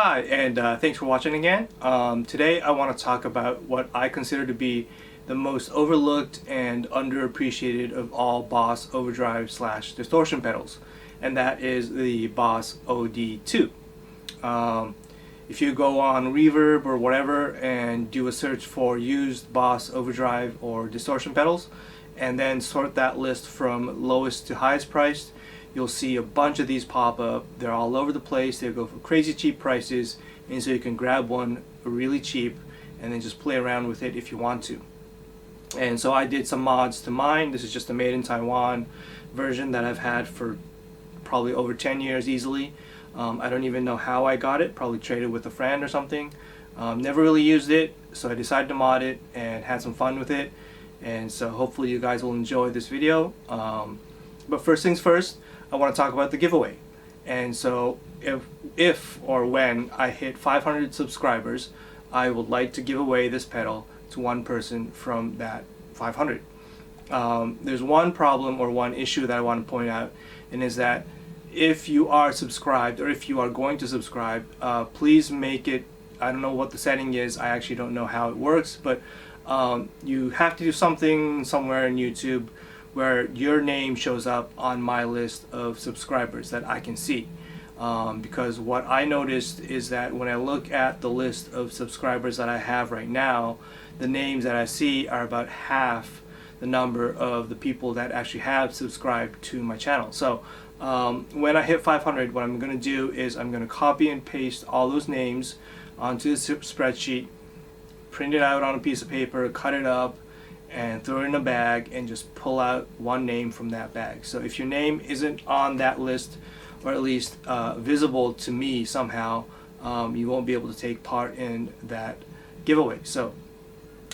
Hi, and thanks for watching again. Today I want to talk about what I consider to be the most overlooked and underappreciated of all Boss overdrive / distortion pedals, and that is the Boss OD-2. If you go on Reverb or whatever and do a search for used Boss overdrive or distortion pedals, and then sort that list from lowest to highest priced, you'll see a bunch of these pop up. They're all over the place. They go for crazy cheap prices, and so you can grab one really cheap and then just play around with it if you want to. And so I did some mods to mine. This is just a made in Taiwan version that I've had for probably over 10 years easily. I don't even know how I got it, probably traded with a friend or something. Never really used it, so I decided to mod it and had some fun with it. And so hopefully you guys will enjoy this video. But first things first, I want to talk about the giveaway. And so if or when I hit 500 subscribers, I would like to give away this pedal to one person from that 500. There's one problem or one issue that I want to point out, and is that if you are subscribed, or if you are going to subscribe, please make it, I don't know what the setting is, I actually don't know how it works, but you have to do something somewhere in YouTube where your name shows up on my list of subscribers that I can see. Because what I noticed is that when I look at the list of subscribers that I have right now, the names that I see are about half the number of the people that actually have subscribed to my channel. So when I hit 500, what I'm going to do is I'm going to copy and paste all those names onto the spreadsheet, print it out on a piece of paper, cut it up, and throw it in a bag and just pull out one name from that bag. So if your name isn't on that list, or at least visible to me somehow, you won't be able to take part in that giveaway. So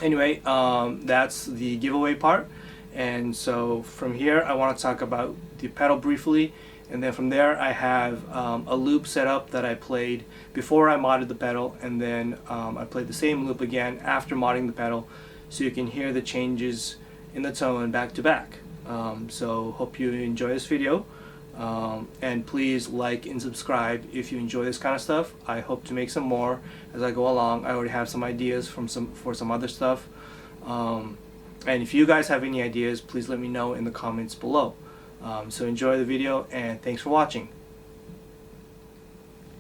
anyway, that's the giveaway part. And so from here I want to talk about the pedal briefly, and then from there I have a loop set up that I played before I modded the pedal, and then I played the same loop again after modding the pedal, so you can hear the changes in the tone back to back. So hope you enjoy this video, and please like and subscribe if you enjoy this kind of stuff. I hope to make some more as I go along. I already have some ideas for some other stuff, and if you guys have any ideas, please let me know in the comments below. So enjoy the video, and thanks for watching.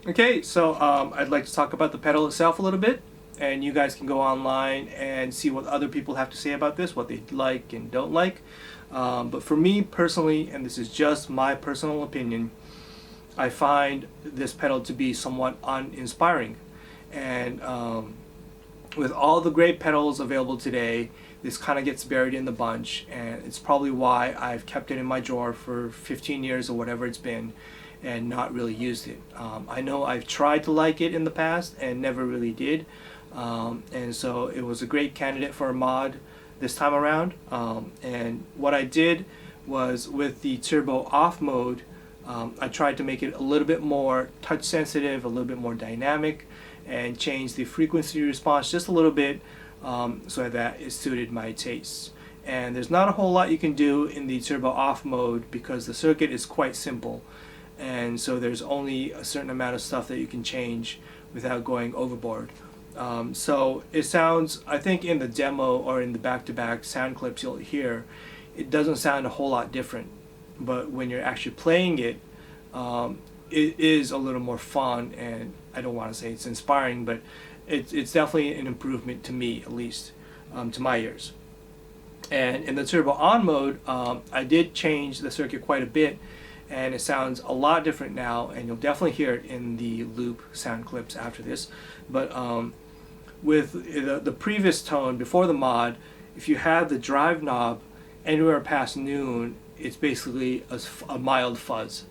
Okay, so I'd like to talk about the pedal itself a little bit, and you guys can go online and see what other people have to say about this, what they like and don't like. But for me personally, and this is just my personal opinion, I find this pedal to be somewhat uninspiring. And with all the great pedals available today, this kind of gets buried in the bunch, and it's probably why I've kept it in my drawer for 15 years or whatever it's been, and not really used it. I know I've tried to like it in the past and never really did. And so it was a great candidate for a mod this time around. And what I did was, with the turbo off mode, I tried to make it a little bit more touch sensitive, a little bit more dynamic, and change the frequency response just a little bit, so that it suited my tastes. And there's not a whole lot you can do in the turbo off mode because the circuit is quite simple, and so there's only a certain amount of stuff that you can change without going overboard. So it sounds, I think in the demo or in the back-to-back sound clips you'll hear, it doesn't sound a whole lot different, but when you're actually playing it, it is a little more fun, and I don't want to say it's inspiring, but it's definitely an improvement to me, at least to my ears. And in the turbo on mode, I did change the circuit quite a bit, and it sounds a lot different now, and you'll definitely hear it in the loop sound clips after this. But with the previous tone before the mod, if you have the drive knob anywhere past noon, it's basically a mild fuzz.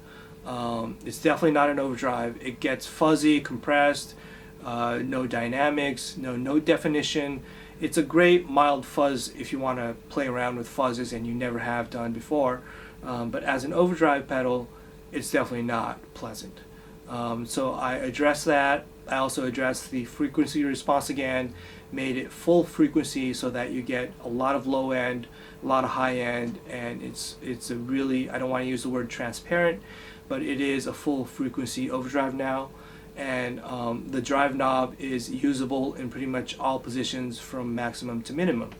It's definitely not an overdrive. It gets fuzzy, compressed, no dynamics, no definition. It's a great mild fuzz if you want to play around with fuzzes and you never have done before. But as an overdrive pedal, it's definitely not pleasant. So I addressed that. I also addressed the frequency response again, made it full frequency so that you get a lot of low end, a lot of high end, and it's a really, I don't want to use the word transparent, but it is a full frequency overdrive now. and the drive knob is usable in pretty much all positions from maximum to minimum.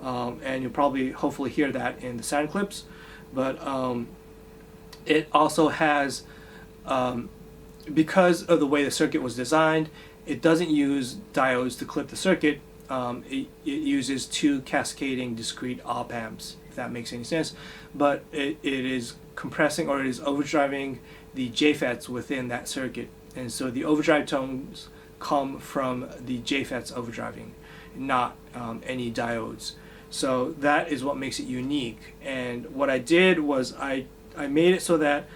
And you'll probably hopefully hear that in the sound clips, but it also has, because of the way the circuit was designed, it doesn't use diodes to clip the circuit. It uses two cascading discrete op amps, if that makes any sense, but it is compressing, or it is overdriving the JFETs within that circuit, and so the overdrive tones come from the JFETs overdriving, not any diodes. So that is what makes it unique. And what I did was I made it so that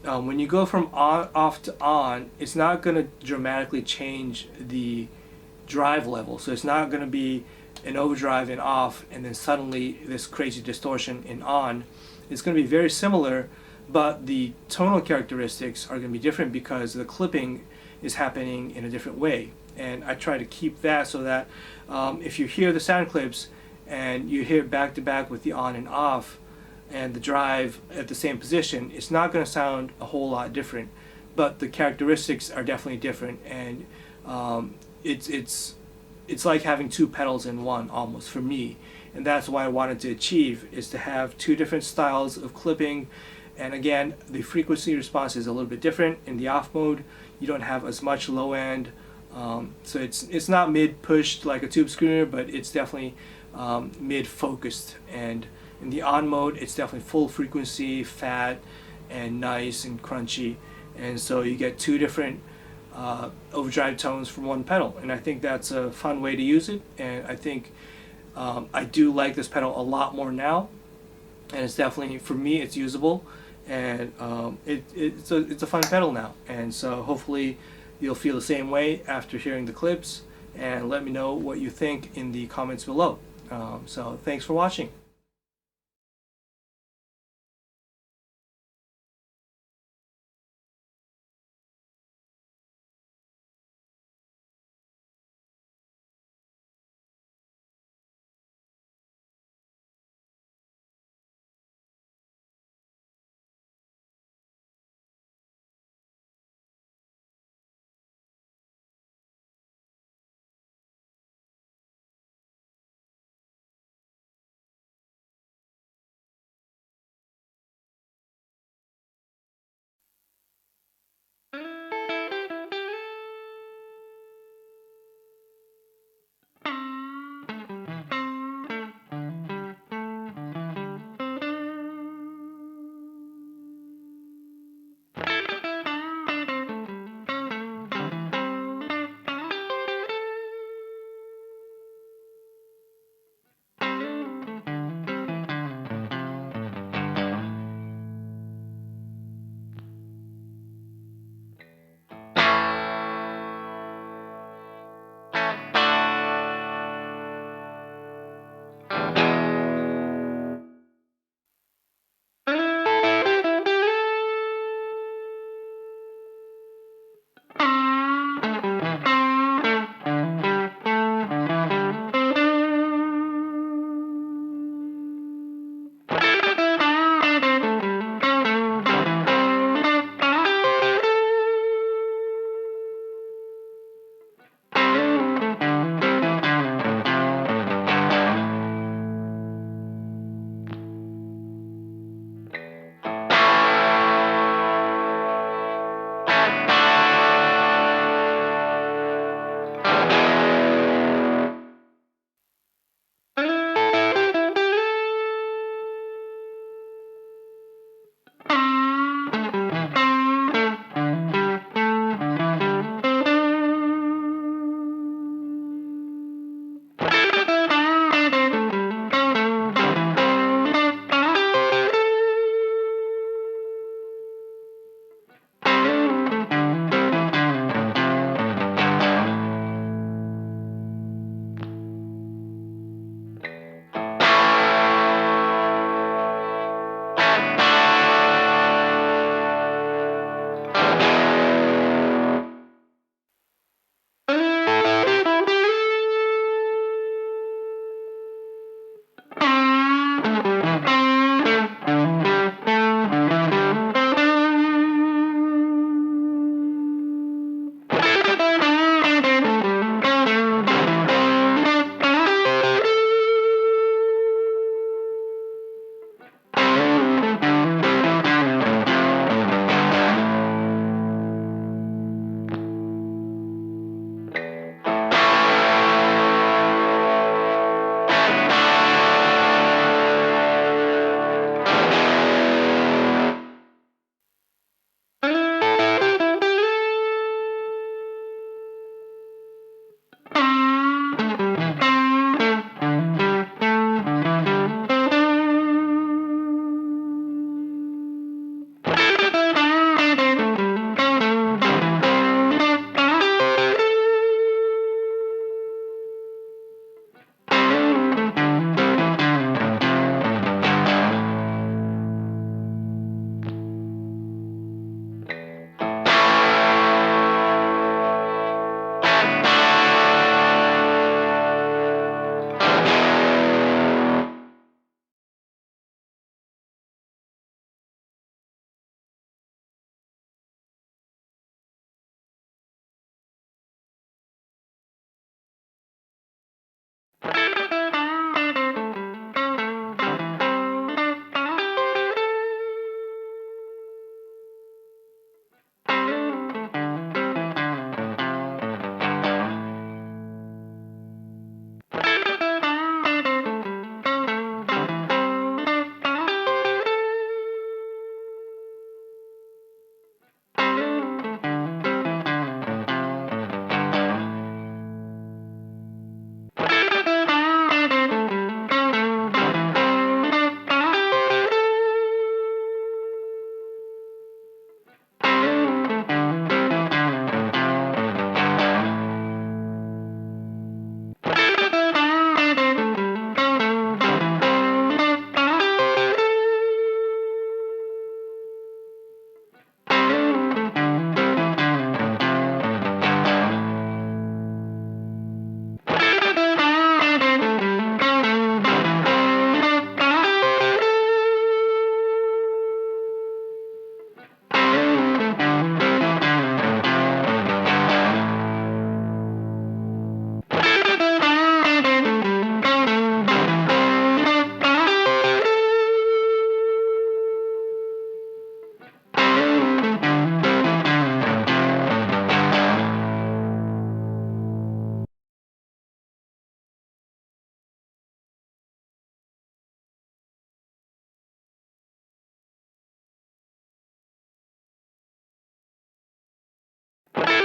when you go from off to on, it's not going to dramatically change the drive level. So it's not going to be an overdrive in off and then suddenly this crazy distortion in on. It's going to be very similar, but the tonal characteristics are going to be different because the clipping is happening in a different way. And I try to keep that so that if you hear the sound clips and you hear back to back with the on and off and the drive at the same position, it's not going to sound a whole lot different, but the characteristics are definitely different. And it's like having two pedals in one almost for me, and that's what I wanted to achieve, is to have two different styles of clipping. And again, the frequency response is a little bit different. In the off mode, you don't have as much low end, so it's not mid pushed like a tube screener, but it's definitely mid focused. And in the on mode, it's definitely full frequency, fat and nice and crunchy, and so you get two different overdrive tones from one pedal. And I think that's a fun way to use it, and I think I do like this pedal a lot more now, and it's definitely, for me, it's usable, and it's a fun pedal now. And so hopefully you'll feel the same way after hearing the clips, and let me know what you think in the comments below. So thanks for watching.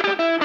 Bye.